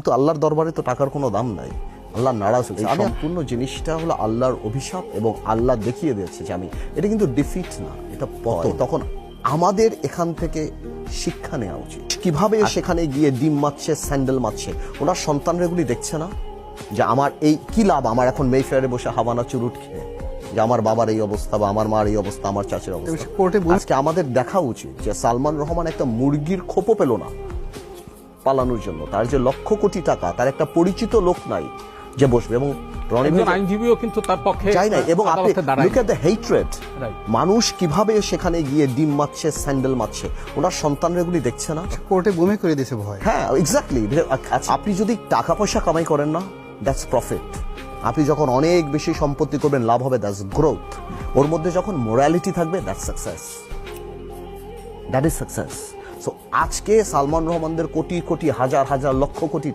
কিন্তু আল্লাহর দরবারে তো টাকার কোনো দাম নাই, আল্লাহ নারাজ হচ্ছে। সম্পূর্ণ জিনিসটা হলো আল্লাহর অভিশাপ এবং আল্লাহ দেখিয়ে দিয়েছে যে আমি এটা কিন্তু ডিফিট না, এটা পতন। তখন আমাদের এখান থেকে শিক্ষা নেওয়া উচিত, কিভাবে সেখানে গিয়ে ডিম মারছে, স্যান্ডেল মারছে, ওনার সন্তানরা এগুলি দেখছে না যে আমার এই কি লাভ, আমার এখন মেফেয়ারে বসে হাবানা চুরুট খেয়ে, যে আমার বাবার এই অবস্থা বা আমার মার এই অবস্থা, আমার চাচের অবস্থা। আজকে আমাদের দেখা উচিত যে সালমান রহমান একটা মুরগির খোপও পেল না পালানোর জন্য, তার যে লক্ষ কোটি টাকা, তার একটা পরিচিত লোক নাই যে বসবে। এবং আইনজীবীও কিন্তু তার পক্ষে চাই নাই। এবং আপনি লুক এট দ্য হেট্রেড, মানুষ কিভাবে সেখানে গিয়ে ডিম মারছে, স্যান্ডেল মারছে, ওনার সন্তানরা এগুলি দেখছে না। কোর্টে বমি করে দিয়েছে ভয়। হ্যাঁ, এক্স্যাক্টলি। আপনি যদি টাকা পয়সা কামাই করেন না, দ্যাটস প্রফিট। আপনি যখন অনেক বেশি সম্পত্তি করবেন, লাভ হবে, দ্যাটস গ্রোথ। ওর মধ্যে যখন মোরালিটি থাকবে, that's success, that is success. So আজকে সালমান রহমানদের কোটি কোটি, হাজার হাজার, লক্ষ কোটি